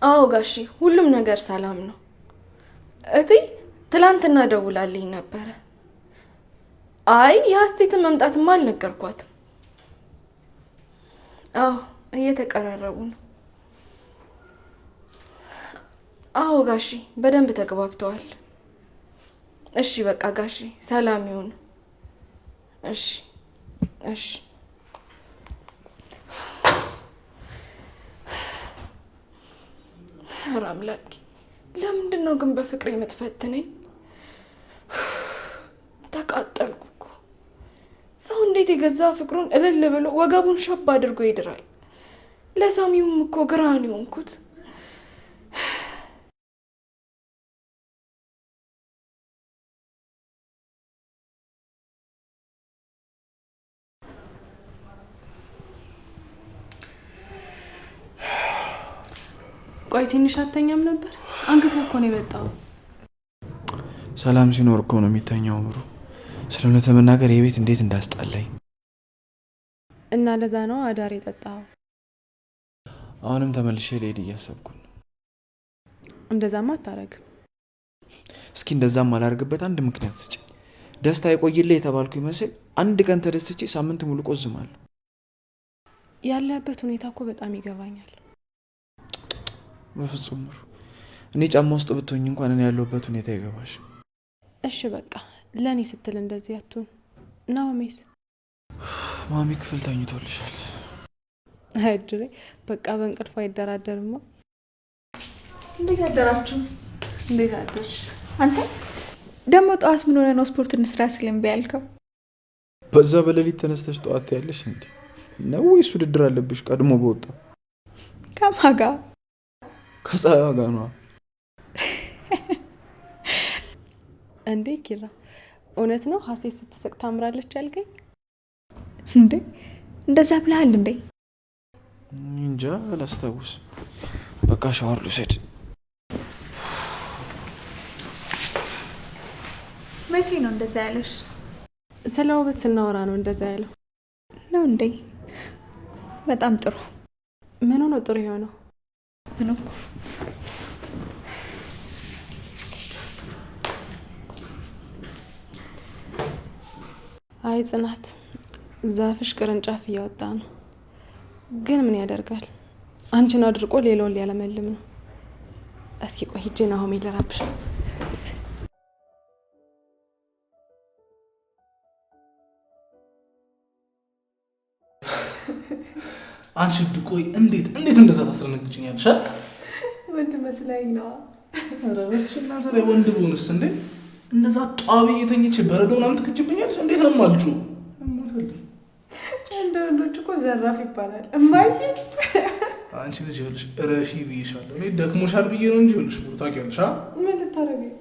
አዎ ጋሺ ሁሉም ነገር ሰላም ነው። እቴ ትላንትና ደውላልኝ ነበረ። አይ የሀሴትን መምጣትማ አልነገርኳትም። አዎ እየተቀራረቡ ነው። አዎ ጋሺ በደንብ ተግባብተዋል። እሺ በቃ ጋሺ ሰላም ይሁን። እሺ እሺ። ኧረ አምላኬ ለምንድን ነው ግን በፍቅር የምትፈትነኝ? ተቃጠልኩ እኮ። ሰው እንዴት የገዛ ፍቅሩን እልል ብሎ ወገቡን ሸብ አድርጎ ይድራል? ለሳሚውም እኮ ግራን የሆንኩት። ቆይ ትንሽ አተኛም ነበር? አንገት እኮ ነው የመጣው። ሰላም ሲኖር እኮ ነው የሚተኛው ምሩ። ስለእውነት ለመናገር የቤት እንዴት እንዳስጣለኝ እና ለዛ ነው አዳር የጠጣው። አሁንም ተመልሼ ልሄድ እያሰብኩ ነው። እንደዛማ አታረግም። እስኪ እንደዛም አላርግበት አንድ ምክንያት ስጪ። ደስታ ይቆይልህ የተባልኩ ይመስል አንድ ቀን ተደስቼ ሳምንት ሙሉ ቆዝማለሁ። ያለበት ሁኔታ እኮ በጣም ይገባኛል። በፍጹም ምሩ፣ እኔ ጫማ ውስጥ ብትሆኝ እንኳን እኔ ያለሁበት ሁኔታ ይገባሽ። እሺ በቃ ለኔ ስትል እንደዚህ አትሁን። ናኦሚስ? ማሚ ክፍል ተኝቶልሻል። አይድሬ በቃ በእንቅልፍ አይደራደርማ። እንዴት አደራችሁ? እንዴት አደርሽ? አንተ ደግሞ ጠዋት ምን ሆነ ነው ስፖርት እንስራ ስለምቢ ያልከው? በዛ በሌሊት ተነስተሽ ጠዋት ያለሽ እንዴ ነው ወይስ ውድድር አለብሽ? ቀድሞ በወጣ ከማን ጋር? ከፀሐይዋ ጋር ነው። እንዴ ኪራ እውነት ነው ሀሴት ስትስቅ ታምራለች ያልከኝ? እንዴ እንደዛ ብለሃል እንዴ? እንጃ አላስታውስ። በቃ ሻወር ልውሰድ። መቼ ነው እንደዛ ያለሽ? ስለ ውበት ስናወራ ነው እንደዛ ያለው ነው እንዴ? በጣም ጥሩ። ምን ሆኖ ጥሩ የሆነው? ምኑ? አይ ጽናት ዛፍሽ ቅርንጫፍ እያወጣ ነው። ግን ምን ያደርጋል አንቺን አድርቆ ሌላውን ሊያለመልም ነው። እስኪ ቆይ ሂጄ ናሆሜ ልረብሽ። አንቺ ቆይ እንዴት እንደዛ ታስረነግጭኛለሽ? ወንድ መስለኝ ነው። ኧረ በሽና ታዲያ ወንድ ብሆንስ እንዴ እንደዛ ጧቢ የተኝቼ በረዶ ምናምን ትክችብኛለሽ? እንዴት ነው ማልጩ? እንደ ወንዶች እኮ ዘራፍ ይባላል። እማዬ አንቺ ልጅ ይኸውልሽ እረፊ ብዬሻለሁ። እኔ ደክሞሻል ብዬ ነው እንጂ ይኸውልሽ ብሩ ታውቂያለሽ። ምን ልታረገኝ?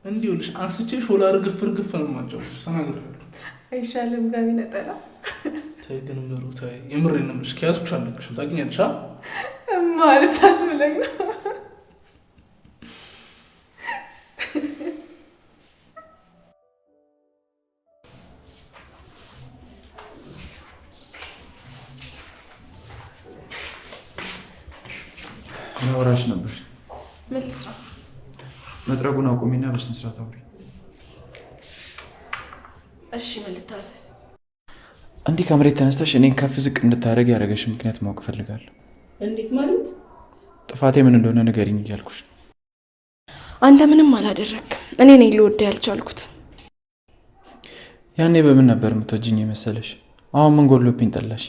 እንዲህ ይኸውልሽ አንስቼ ሾላ እርግፍ ነው የማጫውትሽ። ተናግሬያለሁ። አይሻልም ጋቢ ነጠላ? ተይ ግን ምሩ ተይ፣ የምሬን ነው የምልሽ። ከያዝኩሽ አልለቅሽም። ታውቂኛለሽ። ማለት አስብለኝ ነው። ወራሽ ነበር። ምን ልስራ? መጥረጉን አቁሚና በስነ ስርዓት አውሪ። እሺ ምን ልታዘዝ? እንዲህ ከመሬት ተነስተሽ እኔን ከፍ ዝቅ እንድታደርግ ያደረገሽ ምክንያት ማወቅ ፈልጋለሁ። እንዴት ማለት? ጥፋቴ ምን እንደሆነ ንገሪኝ እያልኩሽ። አንተ ምንም አላደረግም። እኔ ነኝ ልወደው ያልቻልኩት። ያኔ በምን ነበር የምትወጂኝ የመሰለሽ? አሁን ምን ጎሎብኝ ጠላሽ?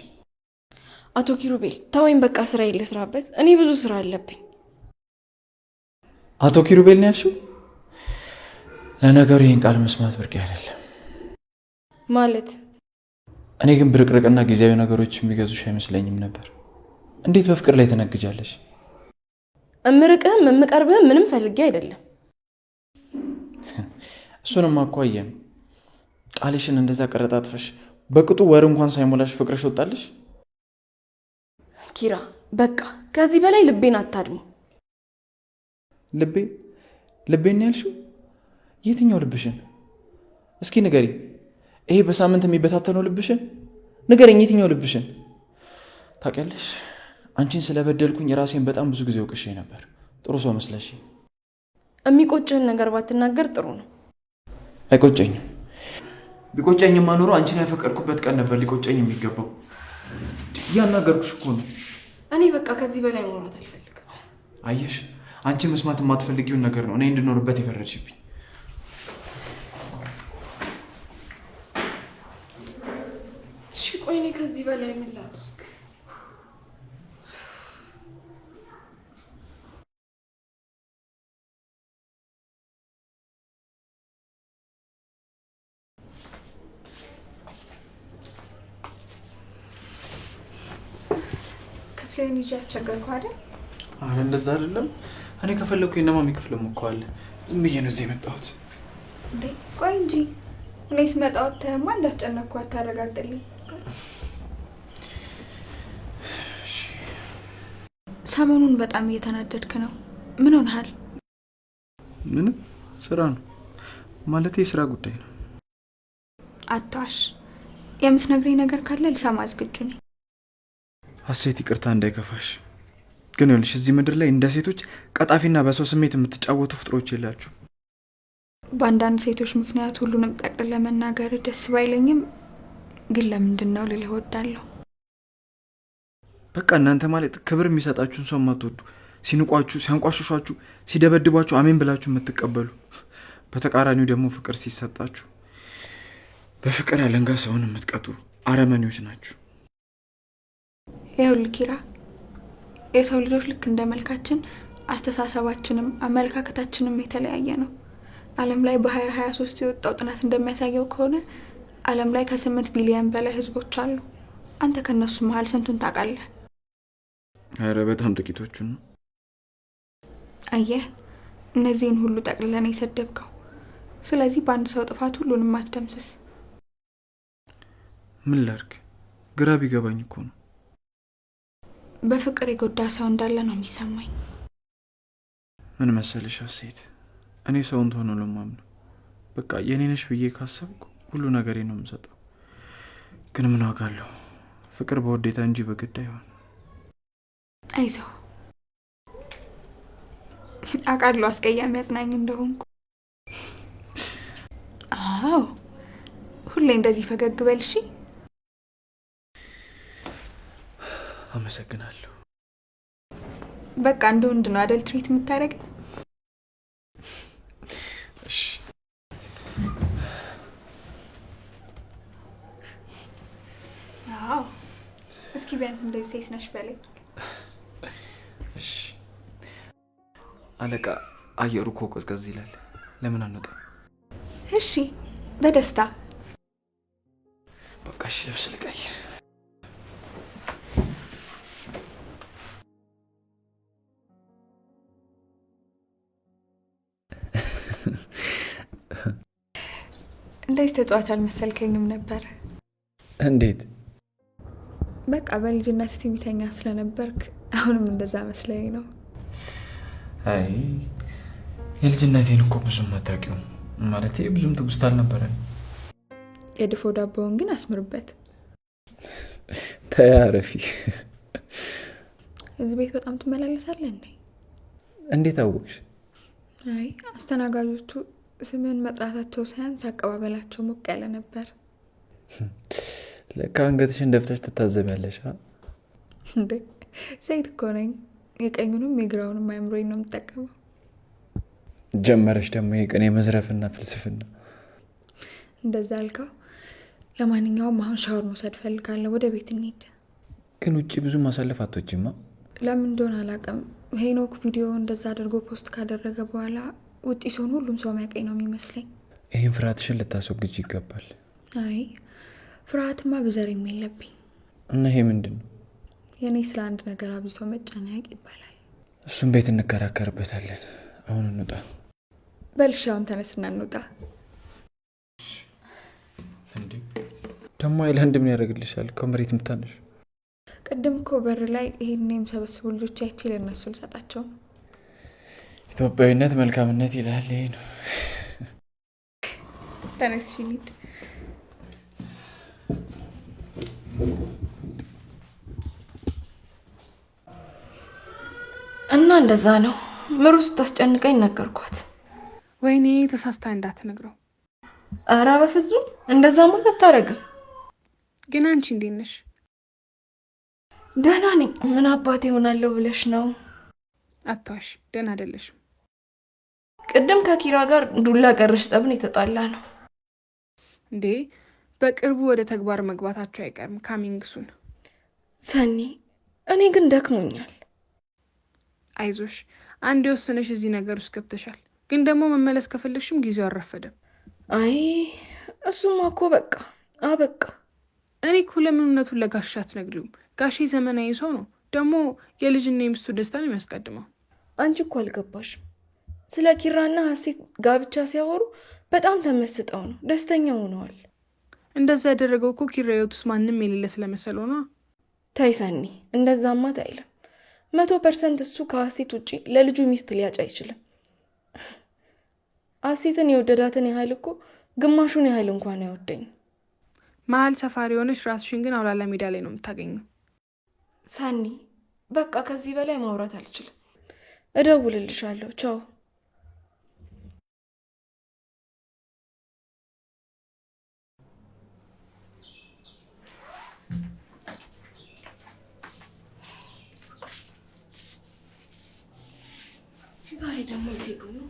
አቶ ኪሩቤል ተወኝ በቃ ስራዬን ልስራበት። እኔ ብዙ ስራ አለብኝ። አቶ ኪሩቤል ነው ያልሽው? ለነገሩ ይህን ቃል መስማት ብርቅ አይደለም ማለት። እኔ ግን ብርቅርቅና ጊዜያዊ ነገሮች የሚገዙሽ አይመስለኝም ነበር። እንዴት በፍቅር ላይ ተነግጃለሽ? እምርቅህም እምቀርብህም ምንም ፈልጌ አይደለም። እሱንም አኳየም ቃልሽን እንደዛ ቀረጣጥፈሽ በቅጡ ወር እንኳን ሳይሞላሽ ፍቅርሽ ወጣልሽ። ኪራ በቃ ከዚህ በላይ ልቤን አታድሙ። ልቤን ያልሽው? የትኛው ልብሽን? እስኪ ንገሪ። ይሄ በሳምንት የሚበታተነው ልብሽን ንገረኝ። የትኛው ልብሽን? ታውቂያለሽ አንቺን ስለበደልኩኝ ራሴን በጣም ብዙ ጊዜ ወቅሼ ነበር። ጥሩ ሰው መስለሽ። የሚቆጭህን ነገር ባትናገር ጥሩ ነው። አይቆጨኝም። ቢቆጨኝማ ኖሮ አንቺን ያፈቀርኩበት ቀን ነበር ሊቆጨኝ የሚገባው። እያናገርኩሽ እኮ ነው። እኔ በቃ ከዚህ በላይ ማውራት አልፈልግም። አየሽ፣ አንቺ መስማት የማትፈልጊውን ነገር ነው እኔ እንድኖርበት የፈረድሽብኝ። እሺ ቆይ እኔ ከዚህ በላይ ምን ላድርግ? ክፍሌን ይዤ አስቸገርኩ አይደል? አረ እንደዛ አይደለም። እኔ ከፈለኩ የነማሚ ክፍል ሞከዋለ። ዝም ብዬ ነው እዚህ የመጣሁት። እንዴ ቆይ እንጂ እኔ ስመጣ ወጥተህማ እንዳስጨነቅኩ አታረጋግጥልኝ። ሰሞኑን በጣም እየተናደድክ ነው። ምን ሆነሃል? ምንም፣ ስራ ነው ማለት የስራ ጉዳይ ነው። አትዋሽ። የምትነግረኝ ነገር ካለ ልሰማ ዝግጁ ነኝ። ሀሴት፣ ይቅርታ እንዳይከፋሽ፣ ግን ይኸውልሽ እዚህ ምድር ላይ እንደ ሴቶች ቀጣፊና በሰው ስሜት የምትጫወቱ ፍጥሮች የላችሁ። በአንዳንድ ሴቶች ምክንያት ሁሉንም ጠቅልለህ ለመናገር ደስ ባይለኝም ግን ለምንድን ነው ልልህ እወዳለሁ። በቃ እናንተ ማለት ክብር የሚሰጣችሁን ሰው የማትወዱ፣ ሲንቋችሁ፣ ሲያንቋሽሿችሁ፣ ሲደበድቧችሁ አሜን ብላችሁ የምትቀበሉ፣ በተቃራኒው ደግሞ ፍቅር ሲሰጣችሁ በፍቅር ያለንጋ ሰውን የምትቀጡ አረመኔዎች ናችሁ። ይኸውልህ ኪራ፣ የሰው ልጆች ልክ እንደ መልካችን አስተሳሰባችንም አመለካከታችንም የተለያየ ነው። ዓለም ላይ በ2023 የወጣው ጥናት እንደሚያሳየው ከሆነ ዓለም ላይ ከ8 ቢሊዮን በላይ ህዝቦች አሉ። አንተ ከነሱ መሀል ስንቱን ታውቃለህ? ኧረ በጣም ጥቂቶቹን ነው። አየህ፣ እነዚህን ሁሉ ጠቅልለን የሰደብከው። ስለዚህ በአንድ ሰው ጥፋት ሁሉንም አትደምስስ። ምን ላድርግ? ግራ ቢገባኝ እኮ ነው። በፍቅር የጎዳ ሰው እንዳለ ነው የሚሰማኝ። ምን መሰለሽ ሀሴት፣ እኔ ሰውን ትሆነ ነው የማምነው። በቃ የኔ ነሽ ብዬ ካሰብኩ ሁሉ ነገሬ ነው የምሰጠው። ግን ምን ዋጋ አለው? ፍቅር በውዴታ እንጂ በግድ አይሆን። አይዞህ፣ አውቃለሁ አስቀያሚ አጽናኝ እንደሆንኩ። አዎ፣ ሁሌ እንደዚህ ፈገግ በል እሺ። አመሰግናለሁ። በቃ እንደ ወንድ ነው አይደል ትሪት የምታደርገኝ? እሺ። አዎ፣ እስኪ ቢያንስ እንደዚህ ሴት ነሽ በለኝ። እሺ። አለቃ፣ አየሩ እኮ ቀዝቀዝ ይላል። ለምን አንወጣም? እሺ፣ በደስታ። በቃ እሺ፣ ልብስ ልቀይር። እንደዚህ ተጫዋች አልመሰልከኝም ነበር። እንዴት? በቃ በልጅነት ትዕቢተኛ ስለነበርክ አሁንም እንደዛ መስለኝ ነው። አይ የልጅነቴን እኮ ብዙም አታውቂውም። ማለት ብዙም ትውስታ አልነበረኝ። የድፎ ዳቦውን ግን አስምርበት። ተያረፊ። እዚህ ቤት በጣም ትመላለሳለህ እንዴ? እንዴት አወቅሽ? አይ አስተናጋጆቹ ስምን መጥራታቸው ሳያንስ አቀባበላቸው ሞቅ ያለ ነበር። ለካ አንገትሽን ደፍተሽ ትታዘቢያለሽ። እንዴ ሴት እኮ ነኝ። የቀኙንም የግራውንም አይምሮኝ ነው የምጠቀመው። ጀመረሽ ደግሞ የቀን የመዝረፍና ፍልስፍና። እንደዛ አልከው። ለማንኛውም አሁን ሻወር መውሰድ ፈልጋለሁ። ወደ ቤት እንሂድ። ግን ውጭ ብዙ ማሳለፍ አትወጂማ? ለምን እንደሆነ አላውቅም። ሄኖክ ቪዲዮ እንደዛ አድርጎ ፖስት ካደረገ በኋላ ውጪ ሲሆን ሁሉም ሰው የሚያውቀኝ ነው የሚመስለኝ። ይህን ፍርሃትሽን ልታስወግጅ ይገባል። አይ ፍርሃትማ ብዘረኝ የለብኝ። እና ይሄ ምንድን ነው? የእኔ ስለ አንድ ነገር አብዝቶ መጨነቅ ይባላል። እሱም ቤት እንከራከርበታለን። አሁን እንውጣ። በልሻውን ተነስና እንውጣ። እንዴ ደግሞ አይላንድ ምን ያደርግልሻል? ከመሬት የምታነሹ። ቅድም እኮ በር ላይ ይሄን የምሰበስቡ ልጆች አይቼ ለእነሱ ልሰጣቸው ነው። ኢትዮጵያዊነት መልካምነት ይላል። ይሄ ነው። ተነስ እንሂድ። እንደዛ ነው። ምሩ ስታስጨንቀኝ ነገርኳት። ወይኔ ተሳስታ እንዳትነግረው። አረ በፍጹም እንደዛማ አታረግም። ግን አንቺ እንዴት ነሽ? ደህና ነኝ። ምን አባቴ ሆናለሁ ብለሽ ነው? አትዋሽ፣ ደህና አይደለሽም። ቅድም ከኪራ ጋር ዱላ ቀረሽ ጠብን የተጣላ ነው እንዴ? በቅርቡ ወደ ተግባር መግባታቸው አይቀርም ካሚንግሱን። ሰኒ፣ እኔ ግን ደክሞኛል። አይዞሽ፣ አንድ የወሰነሽ እዚህ ነገር ውስጥ ገብተሻል። ግን ደግሞ መመለስ ከፈለግሽም ጊዜው አልረፈደም። አይ እሱማ እኮ በቃ አበቃ። እኔ እኮ ለምን እውነቱን ለጋሽ አትነግሪውም? ጋሼ ዘመናዊ ሰው ነው። ደግሞ የልጅና የሚስቱ ደስታን የሚያስቀድመው። አንቺ እኮ አልገባሽም። ስለ ኪራና ሀሴት ጋብቻ ሲያወሩ በጣም ተመስጠው ነው፣ ደስተኛ ሆነዋል። እንደዛ ያደረገው እኮ ኪራ ህይወት ውስጥ ማንም የሌለ ስለመሰለው ነው። ተይ ሰኒ፣ እንደዛማ አይልም። 100% እሱ ከሀሴት ውጪ ለልጁ ሚስት ሊያጭ አይችልም። ሀሴትን የወደዳትን ያህል እኮ ግማሹን ያህል እንኳን አይወደኝም። መሀል ሰፋሪ የሆነች ራስሽን ግን አውላላ ሜዳ ላይ ነው የምታገኘው። ሳኒ፣ በቃ ከዚህ በላይ ማውራት አልችልም። እደውልልሻለሁ። ቻው። ዛሬ ደግሞ የት ሄዱ ነው?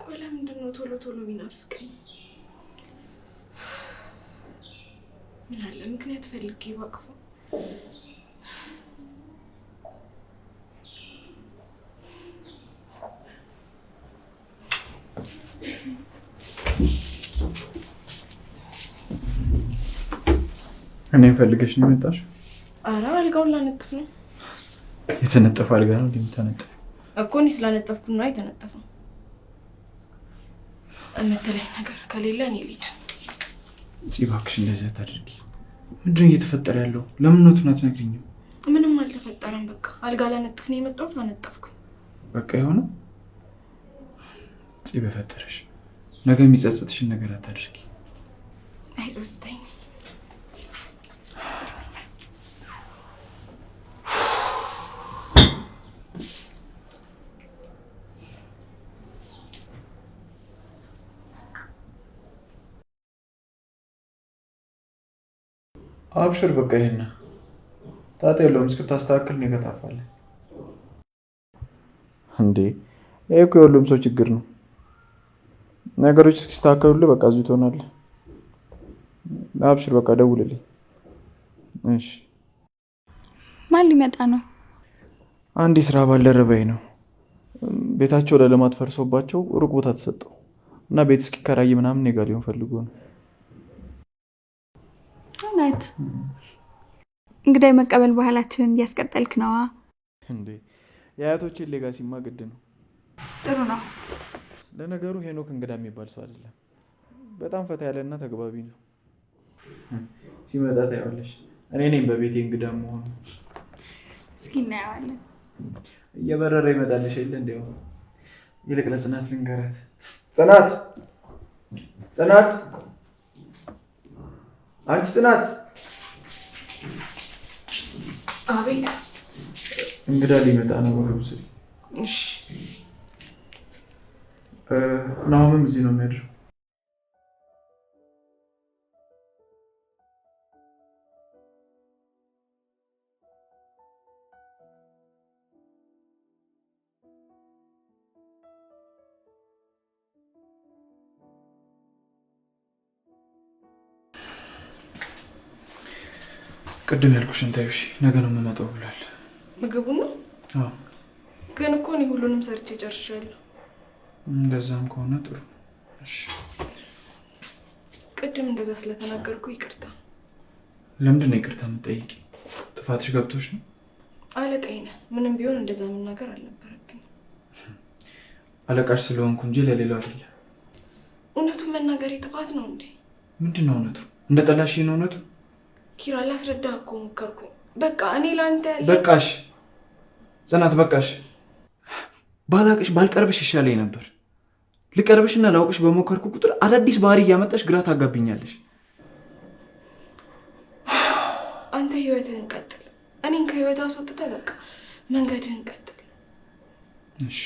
ቆይ ለምንድን ነው ቶሎ ቶሎ የሚናፍቀኝ? ምን አለ ምክንያት ፈልጌ ባቅፎ። እኔ ፈልገሽ ነው የመጣሽው? ኧረ አልጋውን ላነጥፍ ነው። የተነጠፈ አልጋ ነው እንደምታነጥፍ እኮ። እኔ ስላነጠፍኩ ነው የተነጠፈው። እምትለኝ ነገር ከሌለ እኔ ልሂድ። እባክሽ እንደዚህ አታድርጊ። ምንድን ነው እየተፈጠረ ያለው? ለምን ነው አትነግሪኝም? ምንም አልተፈጠረም። በቃ አልጋ ላነጥፍ ነው የመጣሁት፣ አነጠፍኩ። በቃ የሆነ በፈጠረሽ ነገ የሚጸጽትሽን ነገር አታድርጊ። አይጸጽተኝም። አብሽር፣ በቃ ይሄን ጣጣ የለውም። እስክታስተካክል ነው ይገታፋለን። እንዴ ይሄ እኮ የሁሉም ሰው ችግር ነው። ነገሮች እስኪስተካከሉልህ በቃ እዚሁ ትሆናለህ። አብሽር፣ በቃ ደውልልኝ። እሺ። ማን ሊመጣ ነው? አንድ የስራ ባልደረባዬ ነው። ቤታቸው ለልማት ፈርሶባቸው ሩቅ ቦታ ተሰጠው እና ቤት እስኪከራይ ምናምን እኔ ጋር ሊሆን ፈልጎ ነው። እውነት? እንግዲህ መቀበል ባህላችንን እያስቀጠልክ ነዋ። እንዴ የአያቶችን ሌጋሲማ ግድ ነው። ጥሩ ነው። ለነገሩ ሄኖክ እንግዳ የሚባል ሰው አይደለም። በጣም ፈታ ያለና ተግባቢ ነው። ሲመጣ ታያለሽ። እኔ ነኝ በቤቴ እንግዳ መሆኑ። እስኪ እናየዋለን። እየበረረ ይመጣልሽ የለ እንዲያው። ይልቅ ለጽናት ልንገራት። ጽናት፣ ጽናት፣ አንቺ ጽናት። አቤት። እንግዳ ሊመጣ ነው። ምግብ ስሪ። እሺ። ናሆምም እዚህ ነው የሚያድረው። ቅድም ያልኩሽን ታዩ። እሺ ነገ ነው የምመጣው ብሏል። ምግቡን ነው? አዎ። ግን እኮ እኔ ሁሉንም ሰርቼ ጨርሻለሁ። እንደዛም ከሆነ ጥሩ። እሺ። ቅድም እንደዛ ስለተናገርኩ ይቅርታ። ለምንድን ነው ይቅርታ የምትጠይቂ? ጥፋትሽ ገብቶሽ ነው? አለቃዬ ነህ። ምንም ቢሆን እንደዛ መናገር አልነበረብኝ። አለቃሽ ስለሆንኩ እንጂ ለሌላው አይደለም። እውነቱን መናገሬ ጥፋት ነው እንዴ? ምንድን ነው እውነቱ? እንደ ጠላሽ ነው እውነቱ? ኪራ ላስረዳህ እኮ ሞከርኩ። በቃ እኔ ላንተ በቃሽ ጽናት፣ በቃሽ። ባላቅሽ ባልቀርብሽ ይሻለኝ ነበር። ልቀርብሽና ላውቅሽ በሞከርኩ ቁጥር አዳዲስ ባህሪ እያመጣሽ ግራ ታጋብኛለሽ። አንተ ህይወትህን ቀጥል። እኔን ከህይወት አስወጥተህ በቃ መንገድህን ቀጥል። እሺ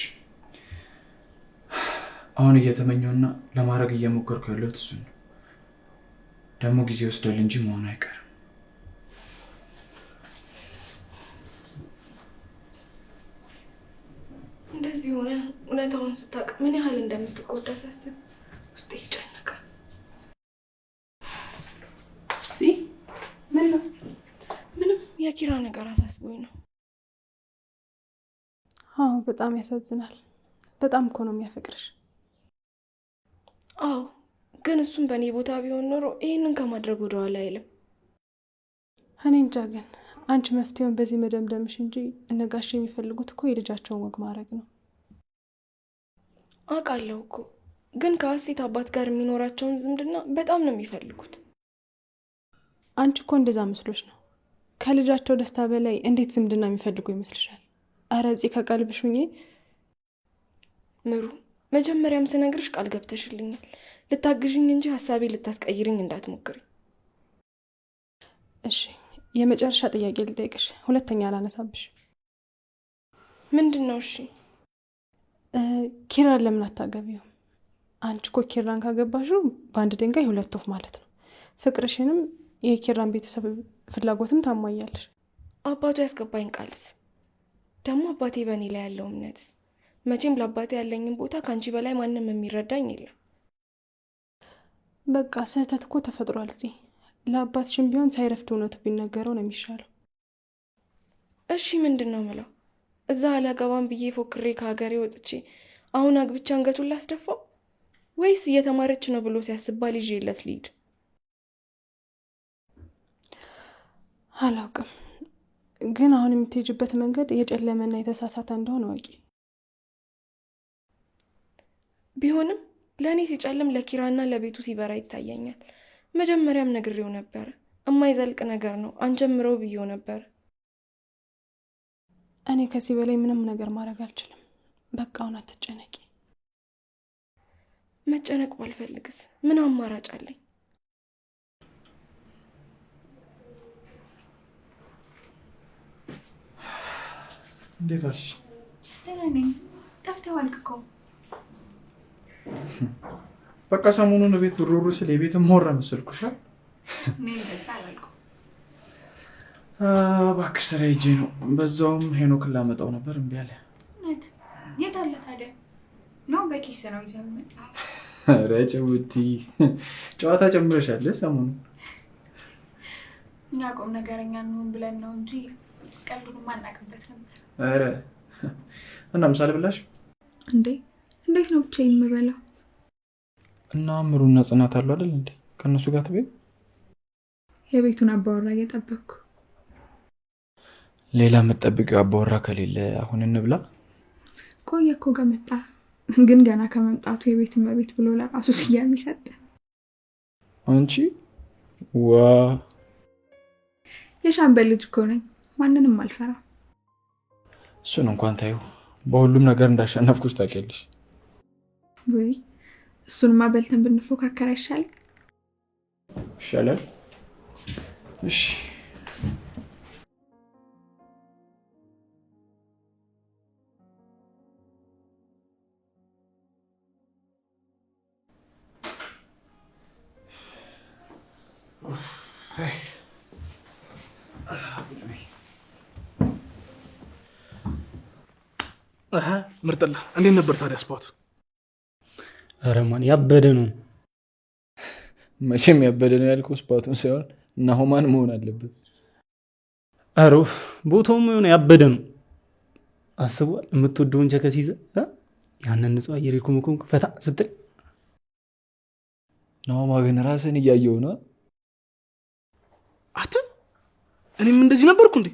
አሁን እየተመኘውና ለማድረግ እየሞከርኩ ያለሁት እሱ ነው። ደግሞ ጊዜ ወስዳል እንጂ መሆኑ አይቀርም። እንደዚህ ሆነ እውነታውን ስታውቅ ምን ያህል እንደምትጎዳ ሳስብ ውስጤ ይጨነቃል። ምን ነው? ምንም የኪራ ነገር አሳስቦኝ ነው። አዎ በጣም ያሳዝናል። በጣም እኮ ነው የሚያፈቅርሽ። አዎ ግን እሱም በእኔ ቦታ ቢሆን ኖሮ ይህንን ከማድረግ ወደኋላ አይልም። እኔ እንጃ ግን አንቺ መፍትሄውን በዚህ መደምደምሽ እንጂ እነጋሽ የሚፈልጉት እኮ የልጃቸውን ወግ ማድረግ ነው። አውቃለሁ እኮ ግን ከሀሴት አባት ጋር የሚኖራቸውን ዝምድና በጣም ነው የሚፈልጉት። አንቺ እኮ እንደዛ መስሎሽ ነው። ከልጃቸው ደስታ በላይ እንዴት ዝምድና የሚፈልጉ ይመስልሻል? አረ እዚህ ከቀልብሽ ሁኚ ምሩ። መጀመሪያም ስነግርሽ ቃል ገብተሽልኛል ልታግዥኝ እንጂ ሀሳቤ ልታስቀይርኝ እንዳትሞክሪ። እሺ የመጨረሻ ጥያቄ ልጠይቅሽ፣ ሁለተኛ አላነሳብሽ። ምንድን ነው? እሺ ኪራን ለምን አታገቢው? አንቺ እኮ ኪራን ካገባሽው በአንድ ድንጋይ ሁለት ወፍ ማለት ነው። ፍቅርሽንም የኪራን ቤተሰብ ፍላጎትም ታሟያለሽ። አባቱ ያስገባኝ ቃልስ ደግሞ አባቴ በእኔ ላይ ያለው እምነት፣ መቼም ለአባቴ ያለኝን ቦታ ከአንቺ በላይ ማንም የሚረዳኝ የለም። በቃ ስህተት እኮ ተፈጥሯል። እዚህ ለአባትሽም ቢሆን ሳይረፍድ እውነቱ ቢነገረው ነው የሚሻለው። እሺ ምንድን ነው ምለው? እዛ አላገባም ብዬ ፎክሬ ከሀገሬ ወጥቼ አሁን አግብቻ አንገቱን ላስደፋው? ወይስ እየተማረች ነው ብሎ ሲያስባል ይዤለት ልሂድ? አላውቅም፣ ግን አሁን የምትሄጅበት መንገድ የጨለመና የተሳሳተ እንደሆነ ወቂ። ቢሆንም ለእኔ ሲጨልም ለኪራና ለቤቱ ሲበራ ይታየኛል። መጀመሪያም ነግሬው ነበር፣ የማይዘልቅ ነገር ነው አንጀምረው ብዬው ነበር። እኔ ከዚህ በላይ ምንም ነገር ማድረግ አልችልም። በቃ አሁን አትጨነቂ። መጨነቅ ባልፈልግስ ምን አማራጭ አለኝ? እንዴት አልሽ? ደህና ነኝ። ጠፍተዋል እኮ። በቃ ሰሞኑን ቤት ሩሩ ስለ ቤት ሞራ መሰልኩሽ። እኔ እንደዛ አላልኩም። እባክሽ ስራ ሂጄ ነው። በዛውም ሄኖክን ላመጣው ነበር እምቢ አለ። እውነት? የት አለ ታዲያ? ነው በኪስ ነው ይዘው መጣው። ኧረ ጭውቲ ጨዋታ ጨምረሻል ሰሞኑን። እኛ ቁም ነገረኛ እንሆን ብለን ነው እንጂ ቀልዱንም አናውቅበት ነበር። ኧረ እና ምሳሌ ብላሽ እንዴት ነው ብቻ የምበላው? እና ምሩና ጽናት አሉ አይደል እንዴ? ከነሱ ጋር ትበይ። የቤቱን አባወራ እየጠበቅኩ። ሌላ የምትጠብቂው አባወራ ከሌለ አሁን እንብላ። ቆየ እኮ ከመጣ፣ ግን ገና ከመምጣቱ የቤት እመቤት ብሎ ለራሱ ስያሜ ሰጠ። አንቺ ዋ የሻምበል ልጅ እኮ ነኝ፣ ማንንም አልፈራም። እሱን እንኳን ታዩ፣ በሁሉም ነገር እንዳሸነፍኩሽ ታውቂያለሽ። ወይ እሱንማ በልተን ብንፎካከር አይሻልም? ይሻላል። እሺ ምርጥላ እንዴት ነበር ታዲያ ስፖርት? ኧረ ማን ያበደ ነው። መቼም ያበደ ነው ያልኩህ ስፖርቱን ሳይሆን ናሆማን መሆን አለበት። ኧረ ቦታውም የሆነ ያበደ ነው። አስቧል የምትወደውን ቸከስ ይዘህ ያንን ንጹህ አየር ኩምኩም ፈታ ስትል ናሆማ ግን ራስን እያየው ነው። እኔም እንደዚህ ነበርኩ እንዴ?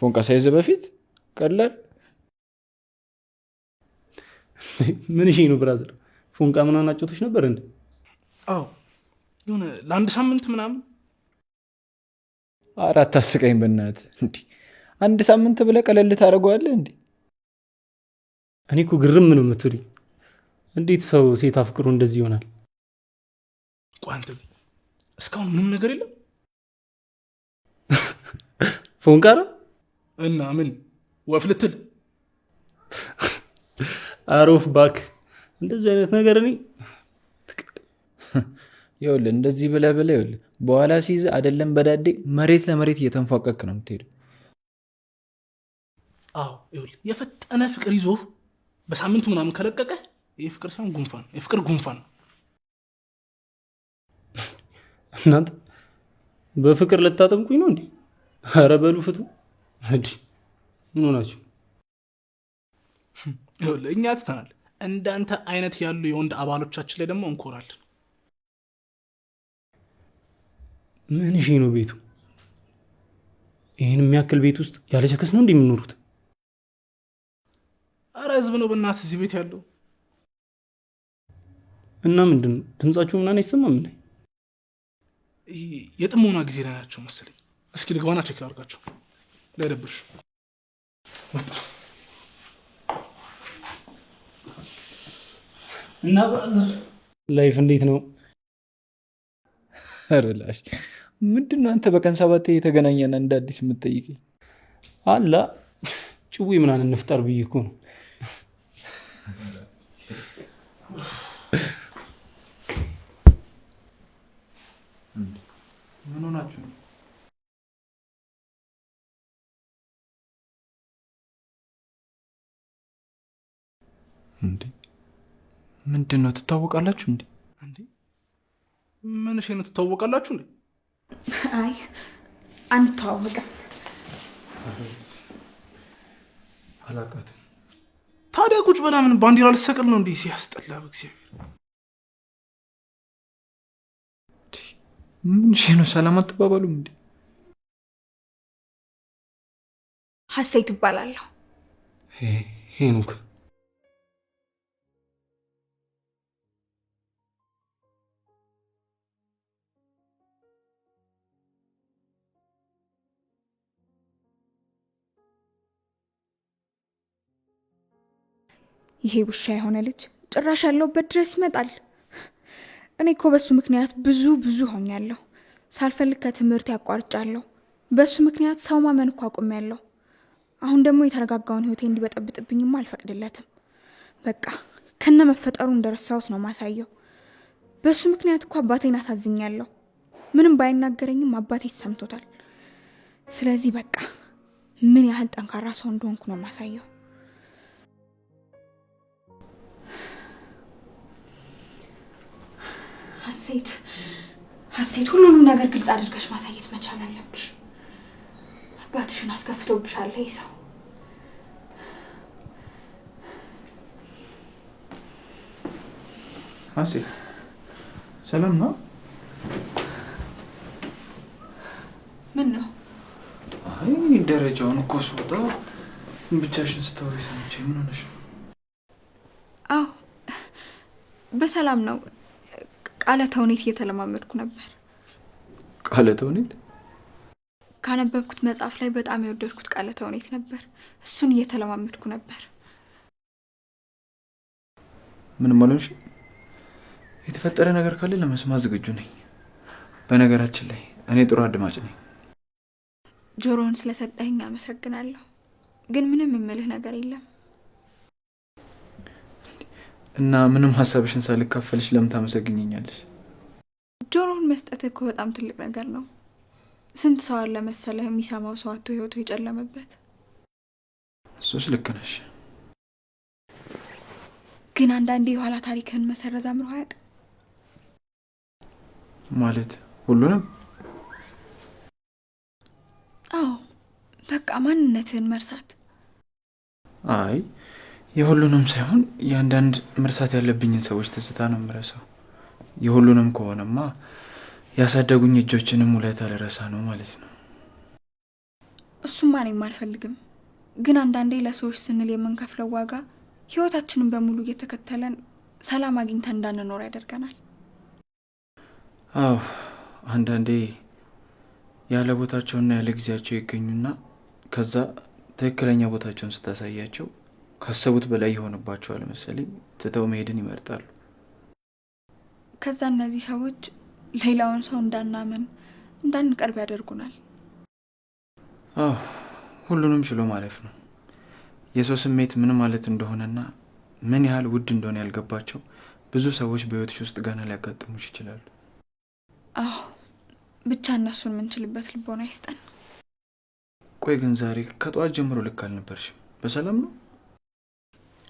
ፎንቃ ሳይዘ በፊት ቀላል ምን እሺ ነው ብራዘር? ፎንቃ ምናምን አጫውቶሽ ነበር እንዴ? አዎ የሆነ ለአንድ ሳምንት ምናምን። አራት አስቀኝ በእናትህ እንዴ! አንድ ሳምንት ብለህ ቀለል ታደርገዋለህ እንዴ? እኔ እኮ ግርም ነው የምትሉኝ። እንዴት ሰው ሴት አፍቅሮ እንደዚህ ይሆናል? ቆይ አንተ እስካሁን ምንም ነገር የለም? ፎንቃራ እና ምን ወፍ ልትል? አሮፍ ባክ እንደዚህ አይነት ነገር እኔ ይኸውልህ እንደዚህ ብለህ ይኸውልህ በኋላ ሲይዝ አይደለም በዳዴ መሬት ለመሬት እየተንፏቀክ ነው የምትሄደው። አዎ ይኸውልህ የፈጠነ ፍቅር ይዞ በሳምንቱ ምናምን ከለቀቀ ይህ ፍቅር ሳይሆን ጉንፋን፣ የፍቅር ጉንፋን ነው። እናንተ በፍቅር ልታጠምቁኝ ነው እንዴ? ኧረ በሉ ፍቱ። ምን ሆናችሁ? ይኸውልህ እኛ ትተናል። እንዳንተ አይነት ያሉ የወንድ አባሎቻችን ላይ ደግሞ እንኮራለን። ምን እሺ ነው ቤቱ? ይህን የሚያክል ቤት ውስጥ ያለ ቸከስ ነው እንዴ የምኖሩት? አረ ህዝብ ነው በእናትህ እዚህ ቤት ያለው። እና ምንድን ነው ድምጻችሁ ምናምን አይሰማም? ምን የጥሞና ጊዜ ላይ ናቸው መሰለኝ። እስኪ ልግባና ቼክ ላድርጋቸው ላይደብርሽ። መጣ እና ብራዘር ላይፍ እንዴት ነው? ረላሽ ምንድን ነው አንተ በቀን 7 የተገናኘና እንደ አዲስ የምትጠይቀኝ? አላ ጭዌ ምናምን እንፍጠር ብዬ እኮ ነው። ምን ሆናችሁ ነው? እንዴ ምንድን ነው ትታወቃላችሁ እንዴ? እንዴ ምን እሺ ነው ትታወቃላችሁ እንዴ? አይ አንተዋወቅም። አላውቃትም። ታዲያ ቁጭ በላ ምን ባንዲራ ልትሰቅል ነው እንዴ? ሲያስጠላ በእግዚአብሔር። ምን እሺ ነው ሰላም አትባባሉም እንዴ? ሀሴት እባላለሁ። ሄኖክ ይሄ ውሻ የሆነ ልጅ ጭራሽ ያለውበት ድረስ ይመጣል። እኔ እኮ በሱ ምክንያት ብዙ ሆኛለሁ። ሳልፈልግ ከትምህርት ያቋርጫለሁ። በሱ ምክንያት ሰው ማመን እኮ አቁሜያለሁ። አሁን ደግሞ የተረጋጋውን ህይወቴ እንዲበጠብጥብኝማ አልፈቅድለትም። በቃ ከነ መፈጠሩ እንደረሳሁት ነው ማሳየው። በሱ ምክንያት እኮ አባቴን አሳዝኛለሁ። ምንም ባይናገረኝም አባቴ ተሰምቶታል። ስለዚህ በቃ ምን ያህል ጠንካራ ሰው እንደሆንኩ ነው ማሳየው። ሀሴት ሁሉንም ነገር ግልጽ አድርገሽ ማሳየት መቻል አለብሽ። አባትሽን አስከፍቶብሻል ይህ ሰው። ሀሴት ሰላም ነው? ምን ነው? አይ ደረጃውን እኮ ስወጣ ብቻሽን ስታወሪ ሰምቼ ምን ሆነሽ ነው? አዎ በሰላም ነው። ቃለ ተውኔት እየተለማመድኩ ነበር። ቃለ ተውኔት? ካነበብኩት መጽሐፍ ላይ በጣም የወደድኩት ቃለ ተውኔት ነበር። እሱን እየተለማመድኩ ነበር። ምንም አልሆንሽ? የተፈጠረ ነገር ካለ ለመስማት ዝግጁ ነኝ። በነገራችን ላይ እኔ ጥሩ አድማጭ ነኝ። ጆሮውን ስለሰጠኸኝ አመሰግናለሁ። ግን ምንም የምልህ ነገር የለም። እና ምንም ሀሳብሽን ሳልካፈልሽ ለምን ታመሰግኘኛለሽ? ጆሮውን መስጠት እኮ በጣም ትልቅ ነገር ነው። ስንት ሰው አለ መሰለህ የሚሰማው ሰው አጥቶ ህይወቱ የጨለመበት። እሱስ ልክ ነሽ። ግን አንዳንዴ የኋላ ታሪክህን መሰረዝ አምሮህ አያውቅም? ማለት ሁሉንም? አዎ በቃ ማንነትህን መርሳት። አይ የሁሉንም ሳይሆን የአንዳንድ መርሳት ያለብኝን ሰዎች ትዝታ ነው የምረሳው። የሁሉንም ከሆነማ ያሳደጉኝ እጆችንም ውለታ ልረሳ ነው ማለት ነው። እሱማ እኔም አልፈልግም። ግን አንዳንዴ ለሰዎች ስንል የምንከፍለው ዋጋ ህይወታችንን በሙሉ እየተከተለን ሰላም አግኝተን እንዳንኖር ያደርገናል። አዎ አንዳንዴ ያለ ቦታቸውና ያለ ጊዜያቸው ይገኙና ከዛ ትክክለኛ ቦታቸውን ስታሳያቸው ካሰቡት በላይ የሆነባቸዋል መሰለኝ ትተው መሄድን ይመርጣሉ። ከዛ እነዚህ ሰዎች ሌላውን ሰው እንዳናምን እንዳንቀርብ ያደርጉናል። አዎ ሁሉንም ችሎ ማለፍ ነው። የሰው ስሜት ምን ማለት እንደሆነና ምን ያህል ውድ እንደሆነ ያልገባቸው ብዙ ሰዎች በህይወትሽ ውስጥ ገና ሊያጋጥሙሽ ይችላሉ። አዎ ብቻ እነሱን የምንችልበት ልቦና ይስጠን። ቆይ ግን ዛሬ ከጠዋት ጀምሮ ልክ አልነበርሽም። በሰላም ነው?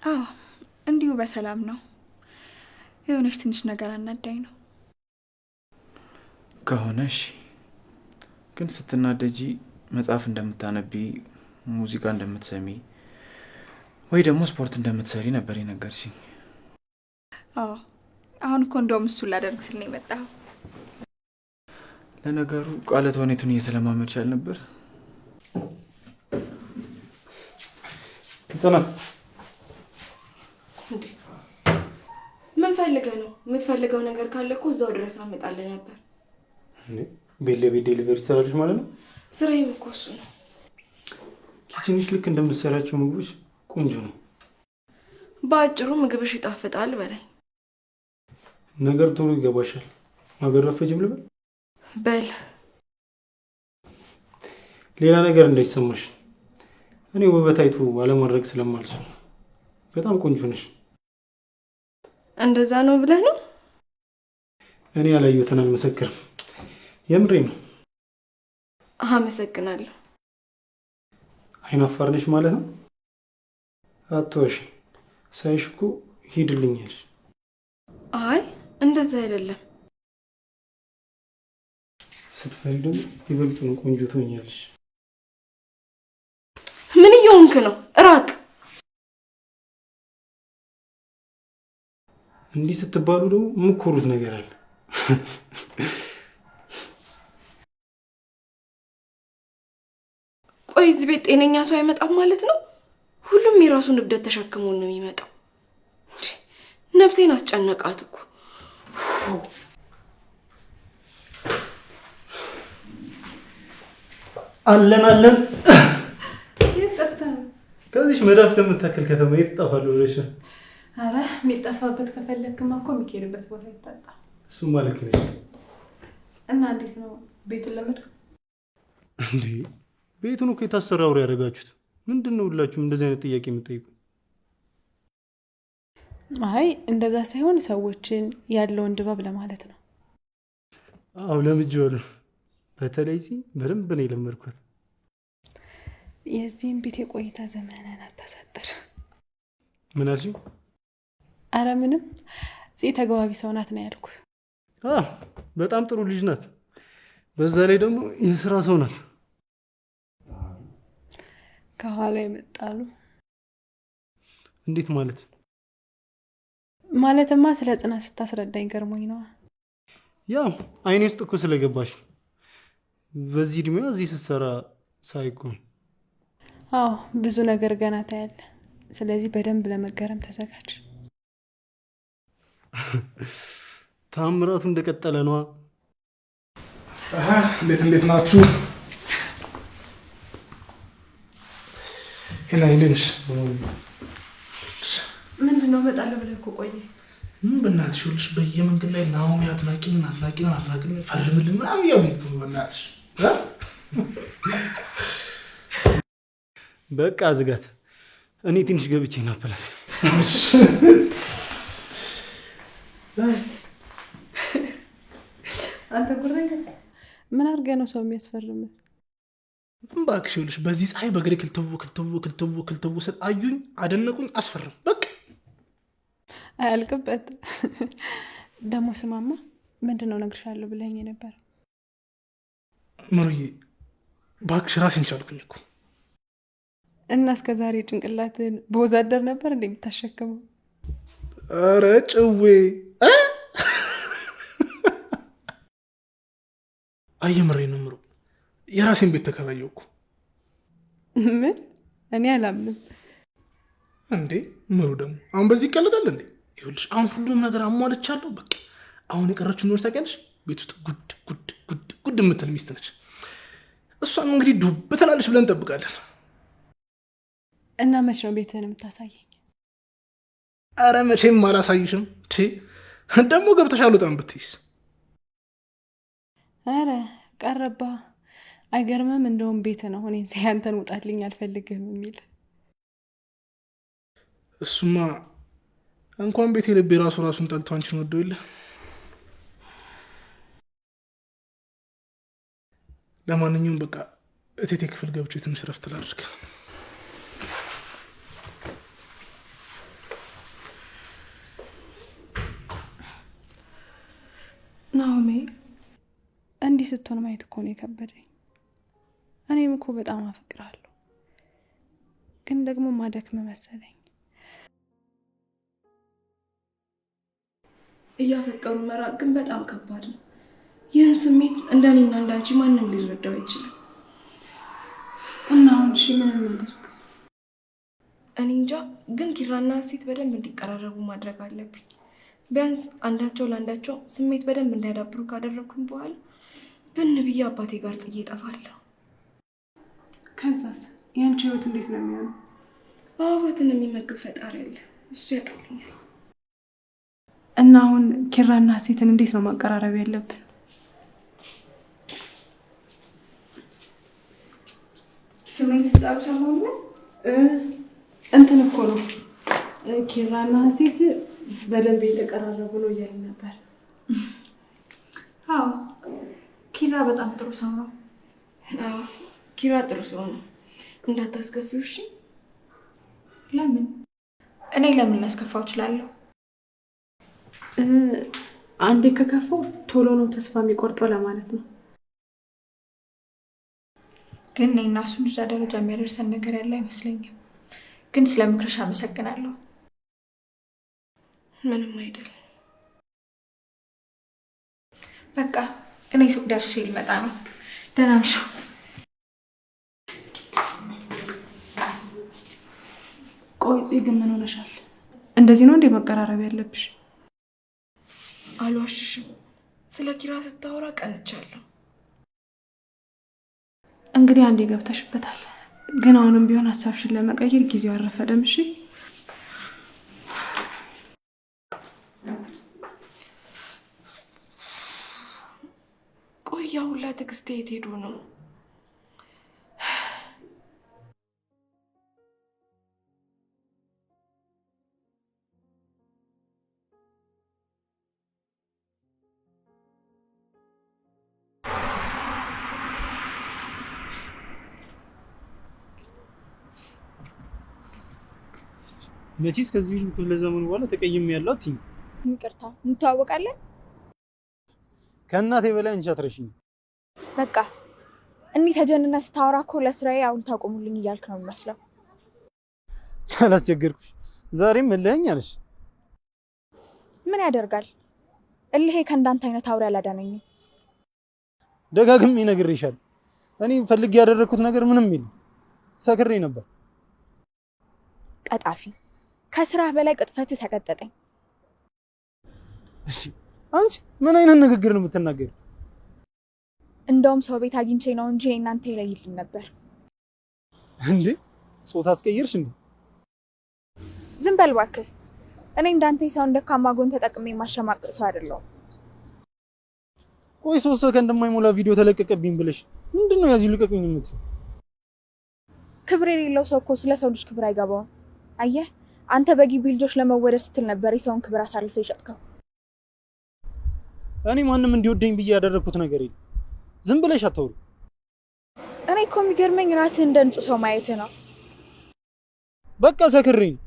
አዎ እንዲሁ በሰላም ነው። የሆነች ትንሽ ነገር አናዳኝ ነው። ከሆነሽ ግን ስትናደጂ መጽሐፍ እንደምታነቢ፣ ሙዚቃ እንደምትሰሚ ወይ ደግሞ ስፖርት እንደምትሰሪ ነበር የነገርሽኝ። አዎ አሁን እኮ እንደውም እሱን ላደርግ ስል ነው የመጣኸው። ለነገሩ ቃለ ተውኔቱን እየተለማመድሽ አልነበር? ጽናት ምን ፈልገህ ነው? የምትፈልገው ነገር ካለ እኮ እዛው ድረስ አመጣልህ ነበር። ቤት ለቤት ዴሊቨሪ ትሰራለች ማለት ነው? ስራዬም እኮ እሱ ነው። ኪችንሽ ልክ እንደምትሰራቸው ምግቦች ቆንጆ ነው። በአጭሩ ምግብሽ ይጣፍጣል በላይ። ነገር ቶሎ ይገባሻል። ነገር ረፈጅም ልበል? በል ሌላ ነገር እንዳይሰማሽ። እኔ ውበት አይቶ አለማድረግ ስለማልችል በጣም ቆንጆ ነሽ። እንደዛ ነው ብለህ ነው? እኔ ያላየሁትን አልመሰክርም። የምሬ ነው። አመሰግናለሁ። አይናፋር ነሽ ማለት ነው? አትዋሽ። ሳይሽ እኮ ሂድልኛል። አይ እንደዛ አይደለም። ስትፈሪ ደግሞ ይበልጡን ቆንጆ ትሆኛለሽ። ምን እየሆንክ ነው? እራቅ። እንዲህ ስትባሉ ደግሞ የምትኮሩት ነገር አለ። ቆይ እዚህ ቤት ጤነኛ ሰው አይመጣም ማለት ነው? ሁሉም የራሱን እብደት ተሸክሞ ነው የሚመጣው። ነፍሴን አስጨነቃት እኮ። አለን ከዚህ መዳፍ ከምታክል ከተማ የት እጠፋለሁ ብለሽ? አረ የሚጠፋበት ከፈለግክማ እኮ የሚኬድበት ቦታ ይታጣ። እሱማ ልክ ነሽ። እና እንዴት ነው ቤቱን ለመድከው? እንዴ ቤቱን እኮ የታሰረ አውሬ ያደረጋችሁት። ምንድን ነው ሁላችሁም እንደዚህ አይነት ጥያቄ የምትጠይቁ? አይ እንደዛ ሳይሆን ሰዎችን ያለውን ድባብ ለማለት ነው። አዎ ለምጄዋለሁ። በተለይ እዚህ በደንብ ነው የለመድኳት። የዚህም ቤት የቆይታ ዘመንን አታሳጥር። ምን አልሽኝ? አረ ምንም። ጽ ተግባቢ ሰው ናት ነው ያልኩ። በጣም ጥሩ ልጅ ናት። በዛ ላይ ደግሞ የስራ ሰው ናት። ከኋላ ይመጣሉ። እንዴት ማለት? ማለትማ ስለ ጽናት ስታስረዳኝ ገርሞኝ ነው። ያው አይኔ ውስጥ እኮ ስለገባሽ በዚህ እድሜዋ እዚህ ስትሰራ ሳይኮን። አዎ ብዙ ነገር ገና ታያለ። ስለዚህ በደንብ ለመገረም ተዘጋጅ። ታምራቱ እንደቀጠለ ነው። እንዴት ናችሁ? ሄላ ይልንሽ ምንድነው መጣለው ብለህ እኮ ቆየ። በእናትሽ ሁልሽ በየመንገድ ላይ ናሆሚ አድናቂን ፈርምልን ምናምን እያሉ በእናትሽ በቃ ዝጋት። እኔ ትንሽ ገብቼ እናበላል። አንተ ጉረኛ ምን አድርገህ ነው ሰው የሚያስፈርም? እባክሽ ይኸውልሽ በዚህ ፀሐይ በእግሬ ክልተው ስል አዩኝ፣ አደነቁኝ፣ አስፈርም በቃ አያልቅበት። ደግሞ ስማማ ምንድነው እነግርሻለሁ ብለኸኝ ነበር። ምሩዬ እባክሽ ራሴን ቻልኩኝ እኮ። እና እስከ ዛሬ ጭንቅላትን በወዛደር ነበር እንደምታሸክመው? ኧረ ጭዌ አየምሬ ነው ምሩ። የራሴን ቤት ተከራየሁ እኮ። ምን? እኔ አላምንም። እንዴ ምሩ ደግሞ አሁን በዚህ ይቀልዳል እንዴ? ይኸውልሽ አሁን ሁሉም ነገር አሟልቻለሁ። በቃ አሁን የቀረችው ኖር ታውቂያለሽ፣ ቤት ውስጥ ጉድ የምትል ሚስት ነች። እሷን እንግዲህ ዱብ ትላለች ብለን እንጠብቃለን። እና መች ነው ቤትህን የምታሳየኝ? አረ መቼም አላሳይሽም። ደግሞ ገብተሽ አልወጣም ብትይስ? አረ ቀረባ። አይገርምም? እንደውም ቤት ነው እኔን ሳያንተን ውጣልኝ አልፈልግም የሚል። እሱማ እንኳን ቤት ልቤ ራሱን ጠልቶ አንቺን ወዶ የለ። ለማንኛውም በቃ እቴቴ ክፍል ገብቼ ትንሽ ረፍት ላድርግ። ናሆሜ እንዲህ ስትሆን ማየት እኮ ነው የከበደኝ። እኔም እኮ በጣም አፈቅራለሁ፣ ግን ደግሞ ማደክም መሰለኝ። እያፈቀሩ መራቅ ግን በጣም ከባድ ነው። ይህን ስሜት እንደኔና እንዳንቺ ማንም ሊረዳው አይችልም። እና አሁን እሺ ምን እናድርግ? እኔ እንጃ፣ ግን ኪራና ሀሴት በደንብ እንዲቀራረቡ ማድረግ አለብኝ። ቢያንስ አንዳቸው ለአንዳቸው ስሜት በደንብ እንዳያዳብሩ ካደረግኩኝ በኋላ ብን ብዬ አባቴ ጋር ጥዬ እጠፋለሁ። ከዛስ ያንቺ ህይወት እንዴት ነው የሚሆነው? አባትን የሚመግብ ፈጣሪ አለ፣ እሱ ያውቅልኛል። እና አሁን ኪራና ሀሴትን እንዴት ነው ማቀራረብ ያለብን? ስሜን ስጣሩ ሰሞኑ እንትን እኮ ነው ኪራና ሀሴት በደንብ እየተቀራረቡ ነው እያልን ነበር። አዎ ኪራ በጣም ጥሩ ሰው ነው። አዎ ኪራ ጥሩ ሰው ነው፣ እንዳታስከፊው እሺ። ለምን? እኔ ለምን ላስከፋው እችላለሁ? አንዴ ከከፋው ቶሎ ነው ተስፋ የሚቆርጠው ለማለት ነው። ግን እኔ እና እሱን እዛ ደረጃ የሚያደርሰን ነገር ያለ አይመስለኝም። ግን ስለ ምክርሽ አመሰግናለሁ። ምንም አይደል። በቃ እኔ ሱቅ ደርሼ ልመጣ ነው። ደህና ነሽ? ቆይ ግን ምን ሆነሻል? እንደዚህ ነው እንዴ መቀራረብ ያለብሽ? አልዋሽሽም፣ ስለ ኪራ ስታወራ ቀንቻለሁ። እንግዲህ አንዴ ገብተሽበታል። ግን አሁንም ቢሆን ሀሳብሽን ለመቀየር ጊዜው አልረፈደም። እሺ ቆያ ሁላ ትዕግስቴ የት ሄዶ ነው? መቼስ ከዚህ ክፍለ ዘመኑ በኋላ ተቀይሜ ያለው አትይኝ። ይቅርታ፣ እንተዋወቃለን። ከእናቴ በላይ አንቺ አትረሽኝ። በቃ እንዲህ ተጀንነ ስታወራ እኮ ለስራዬ አሁን ታቆሙልኝ እያልክ ነው የሚመስለው። አላስቸገርኩሽ? ዛሬም እልኸኝ አለሽ። ምን ያደርጋል እልሄ ከእንዳንተ አይነት አውሬ አላዳነኝም። ደጋግሜ ነግሬሻለሁ። እኔ ፈልጌ ያደረኩት ነገር ምንም የለም። ሰክሬ ነበር። ቀጣፊ፣ ከስራህ በላይ ቅጥፈትህ ተቀጠጠኝ። እሺ አንቺ ምን አይነት ንግግር ነው የምትናገሪው? እንደውም ሰው ቤት አግኝቼ ነው እንጂ እናንተ ይለይልኝ ነበር። እንዴ ጾታ አስቀየርሽ እንዴ? ዝም በል እባክህ። እኔ እንዳንተ ሰውን ደካማ ጎን ተጠቅሜ ማሸማቀቅ ሰው አይደለሁም። ቆይ 3 ሰከንድ የማይሞላ ቪዲዮ ተለቀቀብኝ ብለሽ ምንድነው ያዚህ ልቀቁኝ የምትይው? ክብር የሌለው ሰው እኮ ስለ ሰው ልጅ ክብር አይገባውም። አየህ፣ አንተ በግቢ ልጆች ለመወደድ ስትል ነበር የሰውን ክብር አሳልፈህ የሸጥከው። እኔ ማንም እንዲወደኝ ብዬ ያደረኩት ነገር የለም። ዝም ብለሽ አታውሪ። እኔ እኮ የሚገርመኝ ራስህ እንደ ንጹህ ሰው ማየት ነው። በቃ ሰክሬ ነው።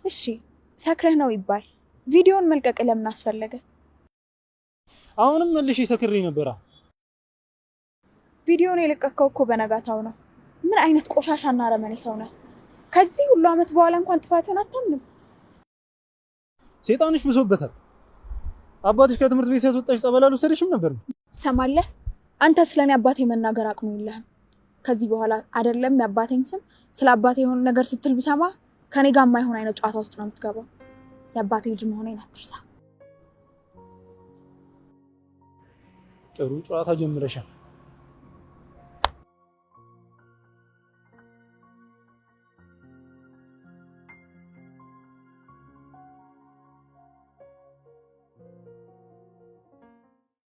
እሺ ሰክረህ ነው ይባል፣ ቪዲዮን መልቀቅ ለምን አስፈለገ? አሁንም መልሼ ሰክሬ ነበር። ቪዲዮን የለቀቀው እኮ በነጋታው ነው። ምን አይነት ቆሻሻና አረመኔ ሰው ነህ? ከዚህ ሁሉ አመት በኋላ እንኳን ጥፋትን አታምንም? ሰይጣንሽ ብሶበታል። አባትሽ ከትምህርት ቤት ሲያስወጣሽ ጸበል አልወሰደሽም ነበር? ትሰማለህ? አንተ ስለኔ አባቴ መናገር አቅሙ የለህም። ከዚህ በኋላ አይደለም የአባቴን ስም ስለ አባቴ የሆነ ነገር ስትል ብሰማ ከኔ ጋር የማይሆን አይነት ጨዋታ ውስጥ ነው የምትገባው። የአባቴ ልጅ መሆኔን አትርሳ። ጥሩ ጨዋታ ጀምረሻል።